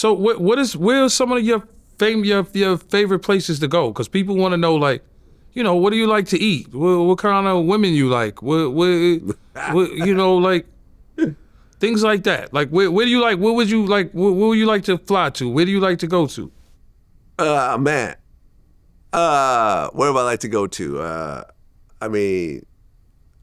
So where are some of your favorite places to go? Because people want to know, like, what do you like to eat? What kind of women you like? Like things like that. Like where do you like? Where would you like? Where would you like to fly to? Where do you like to go to? Man. Where would I like to go to? I mean,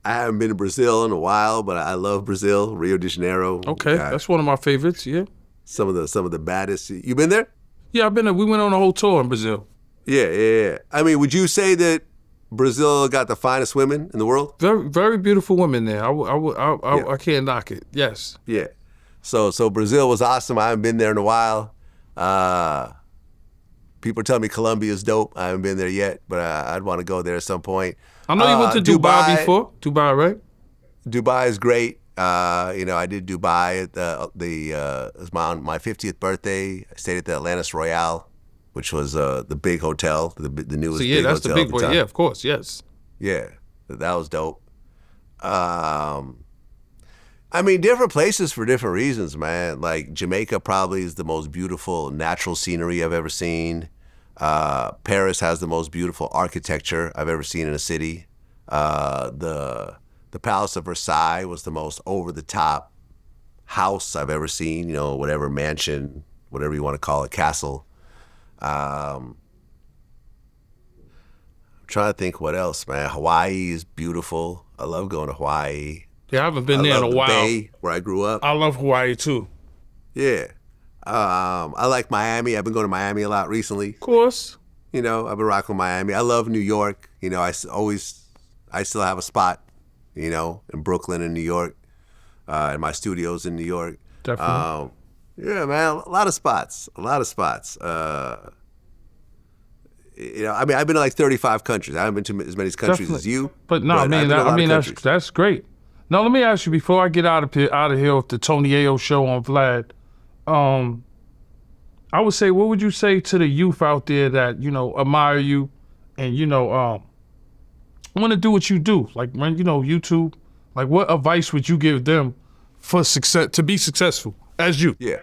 I haven't been to Brazil in a while, but I love Brazil, Rio de Janeiro. Okay, that's one of my favorites. Yeah. Some of the baddest. You been there? Yeah, I've been there. We went on a whole tour in Brazil. Yeah. I mean, would you say that Brazil got the finest women in the world? Very, very beautiful women there. I can't knock it. Yes. Yeah. So Brazil was awesome. I haven't been there in a while. People tell me Colombia is dope. I haven't been there yet, but I'd want to go there at some point. I know you went to Dubai before. Dubai, right? Dubai is great. I did Dubai at it was my 50th birthday. I stayed at the Atlantis Royale, which was the big hotel, the newest. So yeah, big that's hotel the big one. Yeah, of course, yes. Yeah, that was dope. I mean, different places for different reasons, man. Like Jamaica probably is the most beautiful natural scenery I've ever seen. Paris has the most beautiful architecture I've ever seen in a city. The Palace of Versailles was the most over-the-top house I've ever seen, whatever mansion, whatever you want to call it, castle. I'm trying to think what else, man. Hawaii is beautiful. I love going to Hawaii. Yeah, I haven't been there in a while. Bay, where I grew up. I love Hawaii too. Yeah. I like Miami. I've been going to Miami a lot recently. Of course. I've been rocking Miami. I love New York. I still have a spot, in Brooklyn and New York, in my studios in New York. Definitely. Yeah, man, a lot of spots. I mean, I've been to like 35 countries. I haven't been to as many countries as you. But no, that's great. Now, let me ask you, before I get out of here with the Tony Yayo show on Vlad, I would say, what would you say to the youth out there that, admire you and, want to do what you do? Like, when, YouTube, like, what advice would you give them for success, to be successful as you? Yeah.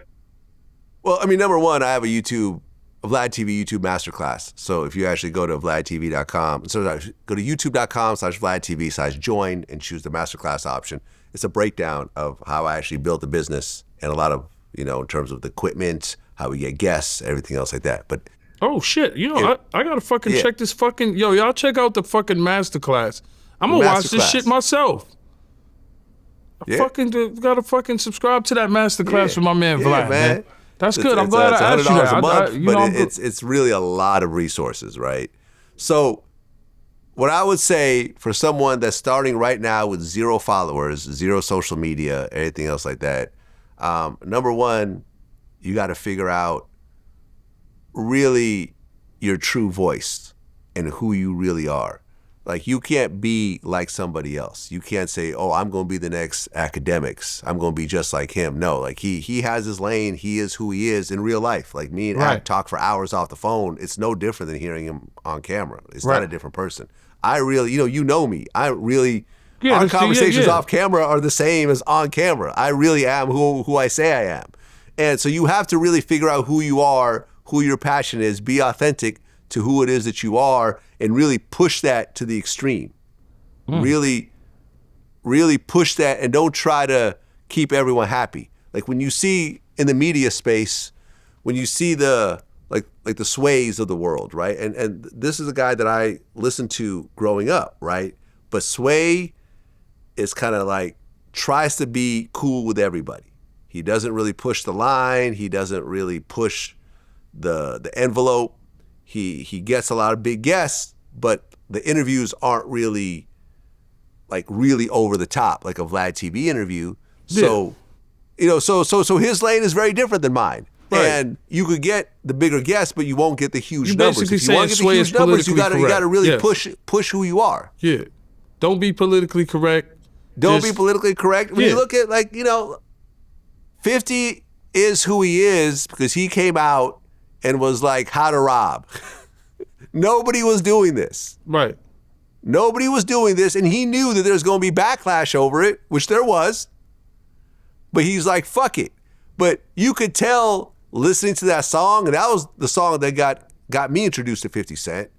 Well, I mean, number one, I have a Vlad TV YouTube masterclass. So if you actually go to vladtv.com, so go to youtube.com/VladTV/join and choose the masterclass option. It's a breakdown of how I actually built the business and a lot of, in terms of the equipment, how we get guests, everything else like that. But oh shit, I gotta fucking check this fucking, y'all check out the fucking masterclass. I'm gonna watch this shit myself. Gotta fucking subscribe to that masterclass with my man Vlad, man. That's good. I'm glad I asked you that. $100 a month, but it's really a lot of resources, right? So what I would say for someone that's starting right now with 0 followers, 0 social media, anything else like that, number one, you got to figure out really your true voice and who you really are. Like, you can't be like somebody else. You can't say, oh, I'm going to be the next academics. I'm going to be just like him. No, like he has his lane. He is who he is in real life. Like me and Ak talk for hours off the phone. It's no different than hearing him on camera. It's not a different person. I really, you know me. I really, our conversations off camera are the same as on camera. I really am who I say I am. And so you have to really figure out who you are, who your passion is, be authentic to who it is that you are, and really push that to the extreme. Really, really push that, and don't try to keep everyone happy. Like when you see in the media space, when you see the like the Sways of the world, right? And this is a guy that I listened to growing up, right? But Sway is kind of like tries to be cool with everybody. He doesn't really push the line. He doesn't really push the envelope. He gets a lot of big guests, but the interviews aren't really over the top like a Vlad TV interview. So, so his lane is very different than mine. Right. And you could get the bigger guests, but you won't get the huge numbers. If you want to get the huge numbers, you got to really push who you are. Yeah. Don't be politically correct. Don't be politically correct. When you look at 50 is who he is because he came out and was like, how to rob. Nobody was doing this. Right. Nobody was doing this, and he knew that there's going to be backlash over it, which there was. But he's like, fuck it. But you could tell listening to that song, and that was the song that got me introduced to 50 Cent,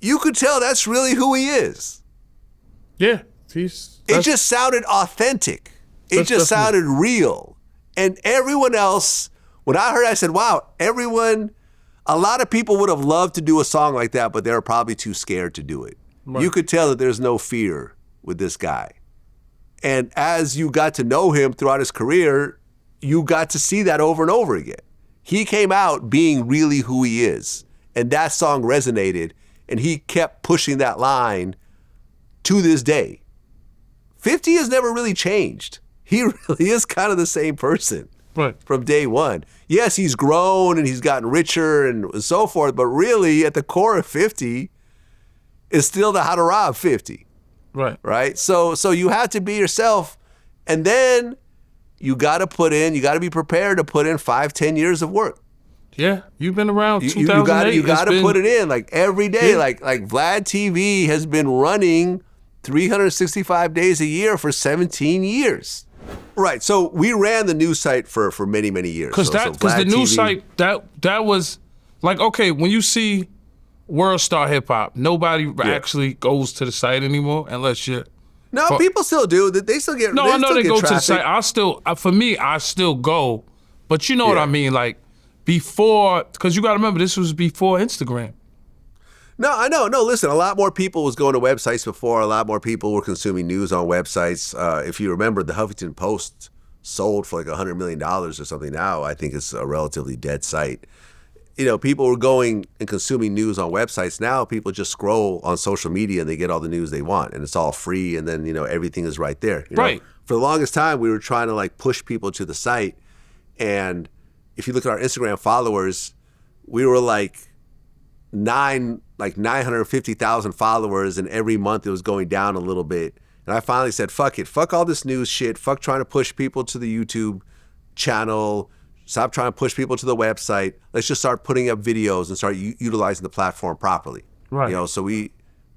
you could tell that's really who he is. Yeah. It just sounded authentic. It just sounded real. And everyone else, when I heard it, I said, wow, a lot of people would have loved to do a song like that, but they were probably too scared to do it. Right. You could tell that there's no fear with this guy. And as you got to know him throughout his career, you got to see that over and over again. He came out being really who he is. And that song resonated, and he kept pushing that line to this day. 50 has never really changed. He really is kind of the same person from day one. Yes, he's grown and he's gotten richer and so forth, but really at the core of 50 is still the How to Rob 50. Right? So you have to be yourself, and then you got to be prepared to put in 5-10 years of work. Yeah, you've been around 2008. You got to put it in like every day. Yeah. Like Vlad TV has been running 365 days a year for 17 years. Right. So we ran the news site for many, many years. Because the news site, that was like, okay, when you see World Star Hip Hop, nobody actually goes to the site anymore unless you're... No, people still do. They still get No, I know they go traffic. to the site. I still go. But you know what I mean? Like, before, because you got to remember, this was before Instagram. No, I know. No, listen, a lot more people was going to websites before. A lot more people were consuming news on websites. If you remember, the Huffington Post sold for like $100 million or something. Now I think it's a relatively dead site. You know, people were going and consuming news on websites. Now people just scroll on social media and they get all the news they want, and it's all free, and then, you know, everything is right there. You know? For the longest time, we were trying to like push people to the site, and if you look at our Instagram followers, we were like 950,000 followers, and every month it was going down a little bit. And I finally said, fuck it. Fuck all this news shit. Fuck trying to push people to the YouTube channel. Stop trying to push people to the website. Let's just start putting up videos and start utilizing the platform properly. Right. You know, so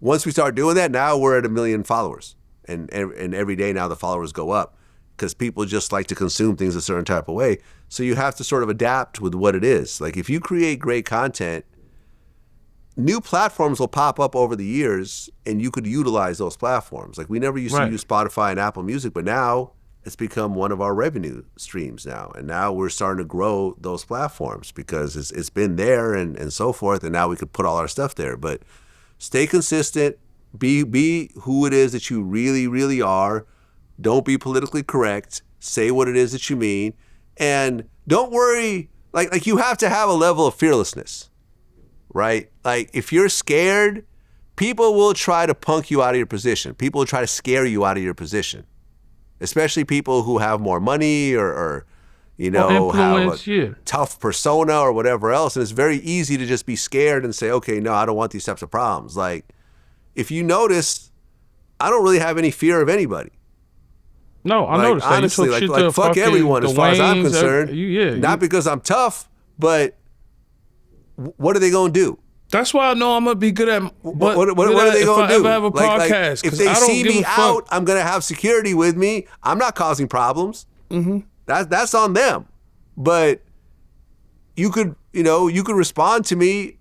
once we start doing that, now we're at 1 million followers. And every day now the followers go up because people just like to consume things a certain type of way. So you have to sort of adapt with what it is. Like if you create great content, new platforms will pop up over the years and you could utilize those platforms. Like we never used to use Spotify and Apple Music, but now it's become one of our revenue streams now. And now we're starting to grow those platforms because it's been there and so forth. And now we could put all our stuff there. But stay consistent, be who it is that you really, really are. Don't be politically correct. Say what it is that you mean. And don't worry, like you have to have a level of fearlessness. Right? Like if you're scared, people will try to punk you out of your position. People will try to scare you out of your position, especially people who have more money or you know, have a tough persona or whatever else. And it's very easy to just be scared and say, okay, no, I don't want these types of problems. Like if you notice, I don't really have any fear of anybody. No, I noticed that. Honestly, like fuck everyone as far as I'm concerned. Not because I'm tough, but what are they gonna do? That's why I know I'm gonna be good at. What are they gonna do? If I ever have a podcast, if they see me out, I'm gonna have security with me. I'm not causing problems. Mm-hmm. That's on them. But you could respond to me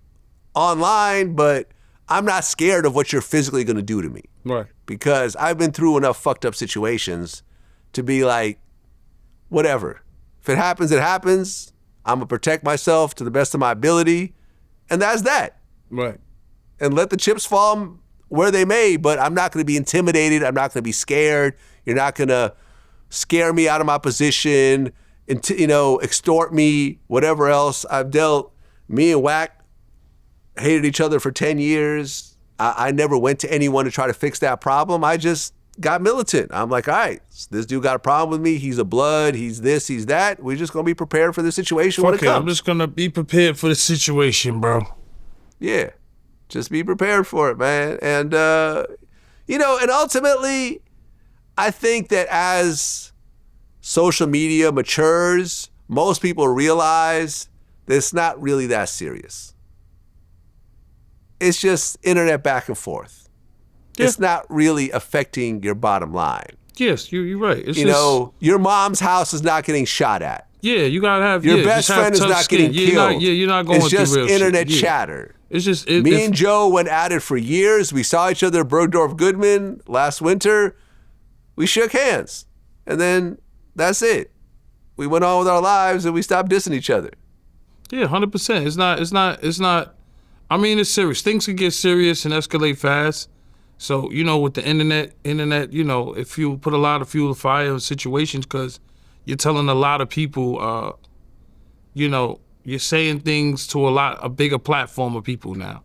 online, but I'm not scared of what you're physically gonna do to me. Right. Because I've been through enough fucked up situations to be like, whatever. If it happens, it happens. I'm gonna protect myself to the best of my ability, and that's that. Right. And let the chips fall where they may, but I'm not gonna be intimidated. I'm not gonna be scared. You're not gonna scare me out of my position, and extort me, whatever else. Me and Wack hated each other for 10 years. I never went to anyone to try to fix that problem. I just got militant. I'm like, all right, this dude got a problem with me. He's a blood. He's this, he's that. We're just going to be prepared for the situation when it comes. I'm just going to be prepared for the situation, bro. Yeah. Just be prepared for it, man. And, and ultimately, I think that as social media matures, most people realize that it's not really that serious. It's just internet back and forth. Yeah. It's not really affecting your bottom line. Yes, you're right. It's your mom's house is not getting shot at. Yeah, you gotta have Your yeah, best just have friend is tough not skin. getting Yeah, killed. you're not going It's just through real internet shit. Yeah. chatter. It's just Me and Joe went at it for years. We saw each other at Bergdorf Goodman last winter. We shook hands, and then that's it. We went on with our lives, and we stopped dissing each other. Yeah, 100%. It's not. I mean, it's serious. Things can get serious and escalate fast. So with the internet, if you put a lot of fuel to fire in situations, because you're telling a lot of people, you're saying things to a bigger platform of people now.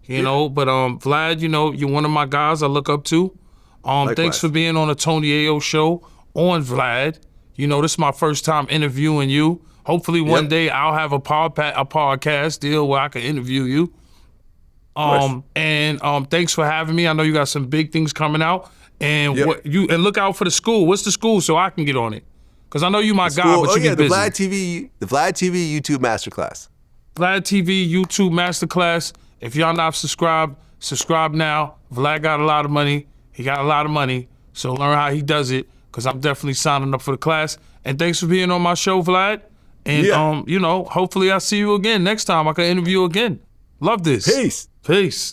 But Vlad, you're one of my guys I look up to. Thanks Likewise. for being on the Tony Yayo show on Vlad. This is my first time interviewing you. Hopefully one day I'll have a podcast deal where I can interview you. Thanks for having me. I know you got some big things coming out, and and look out for the school. What's the school so I can get on it? Because I know you my guy, but you get busy. The Vlad TV YouTube Masterclass. Vlad TV YouTube Masterclass. If y'all not subscribed, subscribe now. Vlad got a lot of money. He got a lot of money, so learn how he does it. Because I'm definitely signing up for the class. And thanks for being on my show, Vlad. And hopefully I'll see you again next time. I can interview you again. Love this. Peace. Peace.